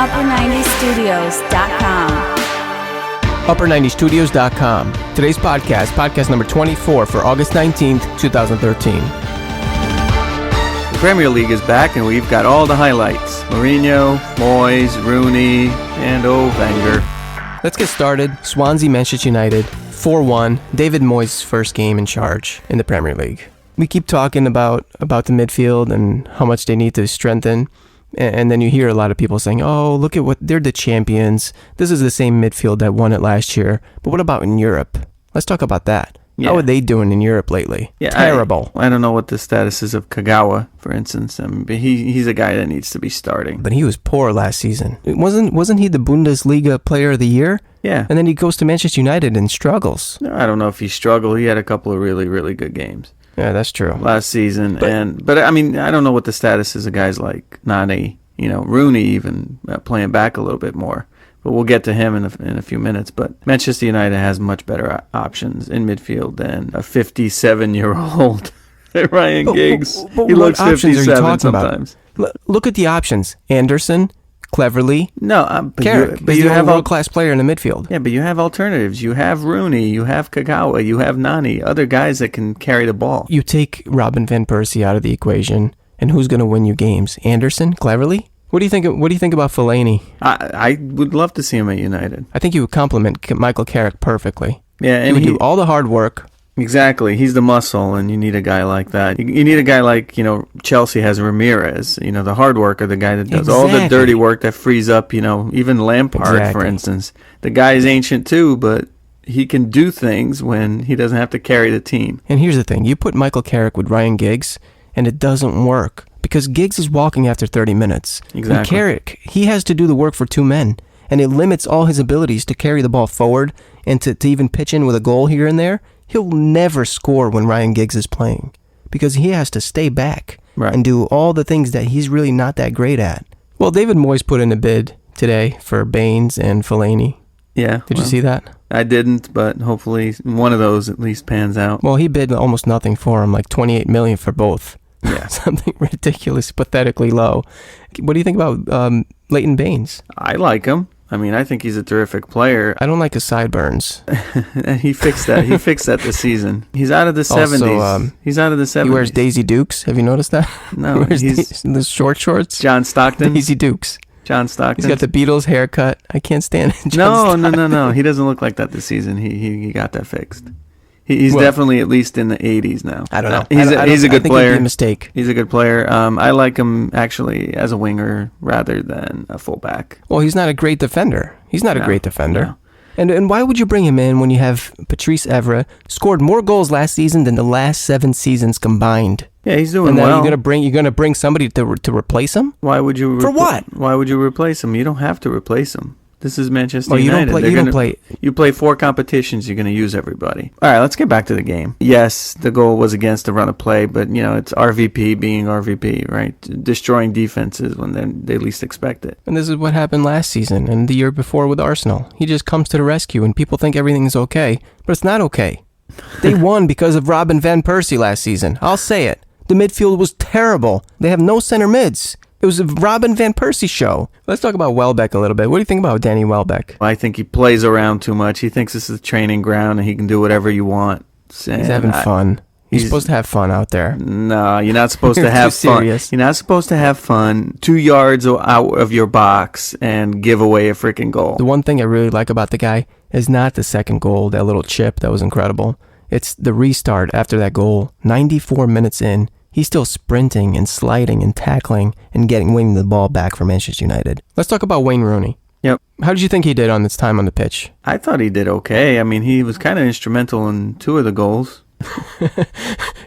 upper90studios.com. upper90studios.com. Today's podcast number 24 for August 19th, 2013. The Premier League is back and we've got all the highlights. Mourinho, Moyes, Rooney, and Wenger. Let's get started. Swansea, Manchester United, 4-1. David Moyes' first game in charge in the Premier League. We keep talking about the midfield and how much they need to strengthen. And then you hear a lot of people saying, oh, look at what, they're the champions. This is the same midfield that won it last year. But what about in Europe? Let's talk about that. Yeah. How are they doing in Europe lately? Yeah, terrible. I don't know what the status is of Kagawa, for instance. I mean, but he's a guy that needs to be starting. But he was poor last season. Wasn't he the Bundesliga player of the year? Yeah. And then he goes to Manchester United and struggles. No, I don't know if he struggled. He had a couple of really, really good games. Yeah, that's true. Last season. But I mean, I don't know what the status is of guys like Nani, Rooney even playing back a little bit more. But we'll get to him in a few minutes. But Manchester United has much better options in midfield than a 57-year-old Ryan Giggs. But he looks 57 about? sometimes. Look at the options. Anderson, Cleverly, Carrick. But you have a world-class player in the midfield. Yeah, but you have alternatives. You have Rooney, you have Kagawa, you have Nani, other guys that can carry the ball. You take Robin van Persie out of the equation, and who's going to win you games? Anderson, Cleverly? What do you think about Fellaini? I would love to see him at United. I think he would complement Michael Carrick perfectly. Yeah, and he would do all the hard work. Exactly. He's the muscle, and you need a guy like that. You need a guy like, Chelsea has Ramirez, the hard worker, the guy that does all the dirty work that frees up, even Lampard, for instance. The guy is ancient too, but he can do things when he doesn't have to carry the team. And here's the thing. You put Michael Carrick with Ryan Giggs, and it doesn't work. Because Giggs is walking after 30 minutes. Exactly. And Carrick, he has to do the work for two men. And it limits all his abilities to carry the ball forward and to even pitch in with a goal here and there. He'll never score when Ryan Giggs is playing. Because he has to stay back and do all the things that he's really not that great at. Well, David Moyes put in a bid today for Baines and Fellaini. Yeah. Did you see that? I didn't, but hopefully one of those at least pans out. Well, he bid almost nothing for him, like $28 million for both. Yeah. Something ridiculous, pathetically low. What do you think about Leighton Baines? I like him. I mean, I think he's a terrific player. I don't like his sideburns. He fixed that. He fixed that this season. He's out of the 70s. He's out of the 70s. He wears Daisy Dukes. Have you noticed that? No. He's the short shorts. John Stockton. Daisy Dukes. John Stockton. He's got the Beatles haircut. I can't stand it. No. He doesn't look like that this season. He got that fixed. He's definitely at least in the 80s now. I don't know. He's a good player. It'd be a mistake. He's a good player. I like him actually as a winger rather than a fullback. Well, he's not a great defender. A great defender. No. And why would you bring him in when you have Patrice Evra scored more goals last season than the last 7 seasons combined? Yeah, he's doing and then well. You're gonna bring somebody to replace him? Why would you? For what? Why would you replace him? You don't have to replace him. This is Manchester United. You play 4 competitions. You're going to use everybody. All right, let's get back to the game. Yes, the goal was against the run of play, but it's RVP being RVP, right? Destroying defenses when they least expect it. And this is what happened last season and the year before with Arsenal. He just comes to the rescue, and people think everything's okay, but it's not okay. They won because of Robin van Persie last season. I'll say it. The midfield was terrible. They have no center mids. It was a Robin van Persie show. Let's talk about Welbeck a little bit. What do you think about Danny Welbeck? I think he plays around too much. He thinks this is a training ground and he can do whatever you want. He's having fun. He's supposed to have fun out there. No, you're not supposed to have fun. Serious. You're not supposed to have fun 2 yards out of your box and give away a freaking goal. The one thing I really like about the guy is not the second goal, that little chip that was incredible. It's the restart after that goal. 94 minutes in. He's still sprinting and sliding and tackling and winning the ball back for Manchester United. Let's talk about Wayne Rooney. Yep. How did you think he did on this time on the pitch? I thought he did okay. I mean, he was kind of instrumental in 2 of the goals.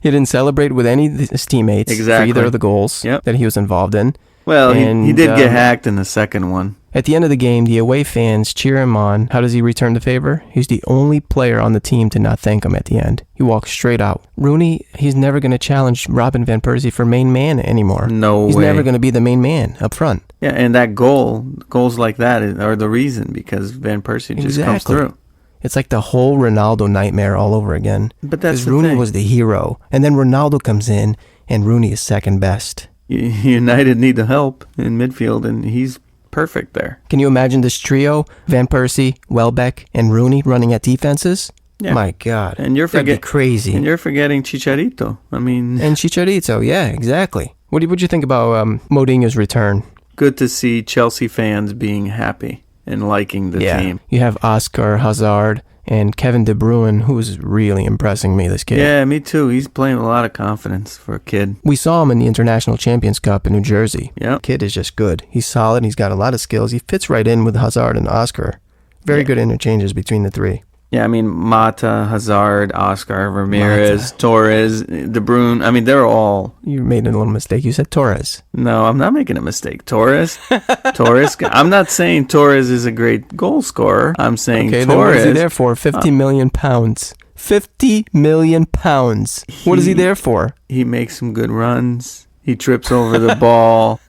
He didn't celebrate with any of his teammates for either of the goals that he was involved in. Well, he did get hacked in the second one. At the end of the game, the away fans cheer him on. How does he return the favor? He's the only player on the team to not thank him at the end. He walks straight out. Rooney, he's never going to challenge Robin van Persie for main man anymore. No way. He's never going to be the main man up front. Yeah, and that goals like that are the reason because Van Persie just comes through. It's like the whole Ronaldo nightmare all over again. But that's the Rooney thing. was the hero, and then Ronaldo comes in, and Rooney is second best. United need the help in midfield, and he's perfect there. Can you imagine this trio, Van Persie, Welbeck, and Rooney running at defenses? Yeah. My God. And that'd be crazy. And you're forgetting Chicharito. I mean... And Chicharito, yeah, exactly. What do you think about Mourinho's return? Good to see Chelsea fans being happy and liking the team. You have Oscar Hazard and Kevin De Bruyne, who's really impressing me, this kid. Yeah, me too. He's playing with a lot of confidence for a kid. We saw him in the International Champions Cup in New Jersey. Yeah. Kid is just good. He's solid. He's got a lot of skills. He fits right in with Hazard and Oscar. Very good interchanges between the three. Yeah, I mean, Mata, Hazard, Oscar, Ramirez, Torres, De Bruyne. I mean, they're all... You made a little mistake. You said Torres. No, I'm not making a mistake. Torres. I'm not saying Torres is a great goal scorer. I'm saying Torres... Then what is he there for? 50 million pounds. 50 million pounds. What is he there for? He makes some good runs. He trips over the ball.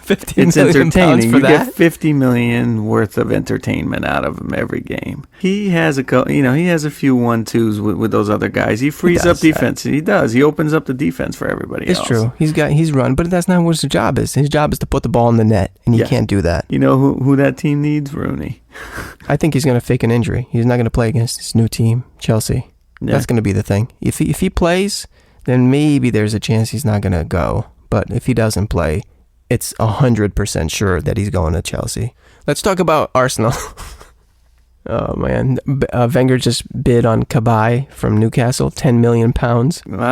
50 it's million entertaining. For you that? Get 50 million worth of entertainment out of him every game. He has he has a few 1-2s with those other guys. He frees up defense. He does. He opens up the defense for everybody else. It's true. He's run, but that's not what his job is. His job is to put the ball in the net, and he can't do that. You know who that team needs? Rooney. I think he's going to fake an injury. He's not going to play against his new team, Chelsea. Yeah. That's going to be the thing. If he plays, then maybe there's a chance he's not going to go. But if he doesn't play, it's 100% sure that he's going to Chelsea. Let's talk about Arsenal. Oh, man. Wenger just bid on Kabay from Newcastle, £10 million.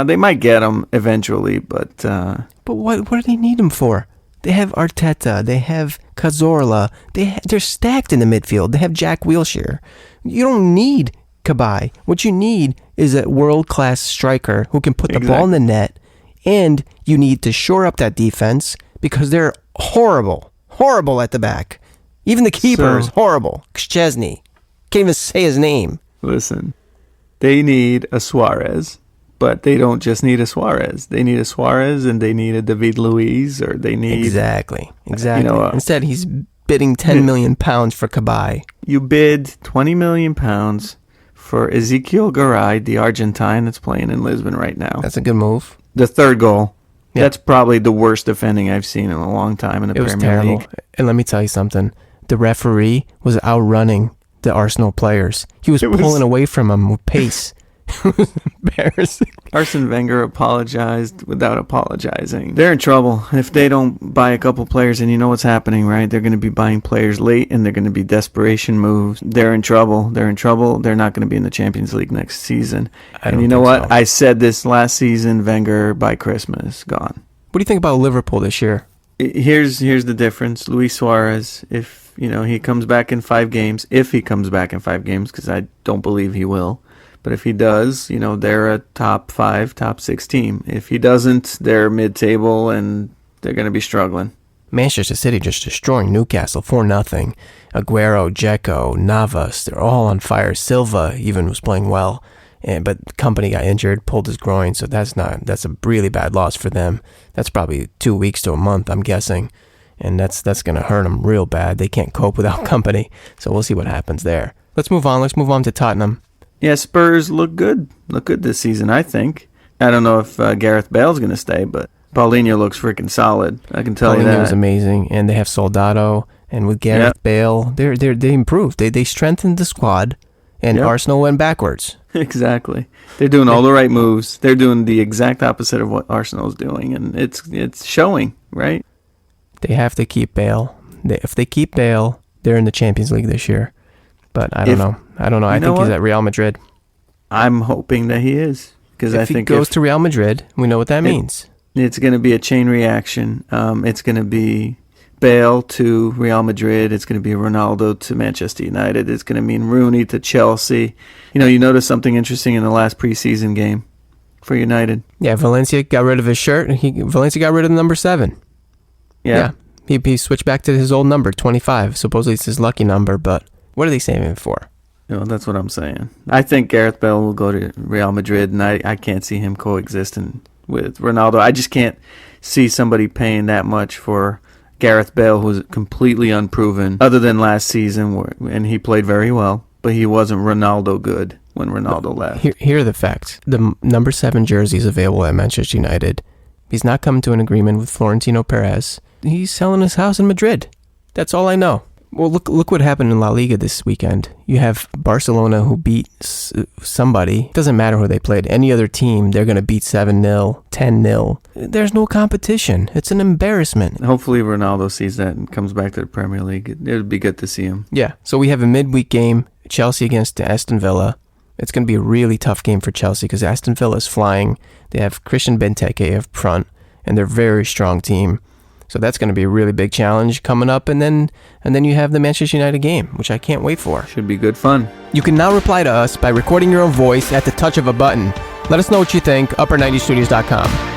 They might get him eventually, but... But what do they need him for? They have Arteta. They have Cazorla. They're stacked in the midfield. They have Jack Wilshere. You don't need Kabay. What you need is a world-class striker who can put the ball in the net. And you need to shore up that defense because they're horrible at the back. Even the keeper is horrible. Szczesny. Can't even say his name. Listen, they need a Suarez, but they don't just need a Suarez. They need a Suarez and they need a David Luiz, or they need... Exactly. Instead, he's bidding £10 million for Kabay. You bid £20 million for Ezekiel Garay, the Argentine that's playing in Lisbon right now. That's a good move. The third goal. Yeah. That's probably the worst defending I've seen in a long time in the Premier League. And let me tell you something. The referee was outrunning the Arsenal players. He was pulling away from them with pace. It was embarrassing. Arsene Wenger apologized without apologizing. They're in trouble if they don't buy a couple players, and you know what's happening, right? They're going to be buying players late, and they're going to be desperation moves. They're in trouble. They're not going to be in the Champions League next season. And you know what? So. I said this last season, Wenger by Christmas, gone. What do you think about Liverpool this year? Here's the difference. Luis Suarez, if he comes back in 5 games, because I don't believe he will. But if he does, they're a top 5, top 6 team. If he doesn't, they're mid-table and they're going to be struggling. Manchester City just destroying Newcastle 4-0. Aguero, Dzeko, Navas, they're all on fire. Silva even was playing well, but Company got injured, pulled his groin, so that's a really bad loss for them. That's probably 2 weeks to a month, I'm guessing, and that's going to hurt them real bad. They can't cope without Company, so we'll see what happens there. Let's move on to Tottenham. Yeah, Spurs look good this season, I think. I don't know if Gareth Bale's going to stay, but Paulinho looks freaking solid. I can tell you that. Paulinho was amazing, and they have Soldado, and with Gareth Bale, they improved. They strengthened the squad, and Arsenal went backwards. Exactly. They're doing all the right moves. They're doing the exact opposite of what Arsenal's doing, and it's showing, right? They have to keep Bale. If they keep Bale, they're in the Champions League this year. But I don't know. I think he's at Real Madrid. I'm hoping that he is. Because I think if he goes to Real Madrid, we know what that means. It's going to be a chain reaction. It's going to be Bale to Real Madrid. It's going to be Ronaldo to Manchester United. It's going to mean Rooney to Chelsea. You noticed something interesting in the last preseason game for United. Yeah, Valencia got rid of his shirt. Valencia got rid of the number 7. Yeah. He switched back to his old number, 25. Supposedly it's his lucky number, but... What are they saving it for? That's what I'm saying. I think Gareth Bale will go to Real Madrid, and I can't see him coexisting with Ronaldo. I just can't see somebody paying that much for Gareth Bale, who's completely unproven, other than last season, and he played very well, but he wasn't Ronaldo good when Ronaldo left. Here are the facts. The number 7 jersey is available at Manchester United. He's not come to an agreement with Florentino Perez. He's selling his house in Madrid. That's all I know. Well, look what happened in La Liga this weekend. You have Barcelona who beat somebody. It doesn't matter who they played. Any other team, they're going to beat 7-0, 10-0. There's no competition. It's an embarrassment. Hopefully Ronaldo sees that and comes back to the Premier League. It would be good to see him. Yeah. So we have a midweek game, Chelsea against Aston Villa. It's going to be a really tough game for Chelsea because Aston Villa is flying. They have Christian Benteke up front, and they're a very strong team. So that's going to be a really big challenge coming up. And then you have the Manchester United game, which I can't wait for. Should be good fun. You can now reply to us by recording your own voice at the touch of a button. Let us know what you think, upper90studios.com.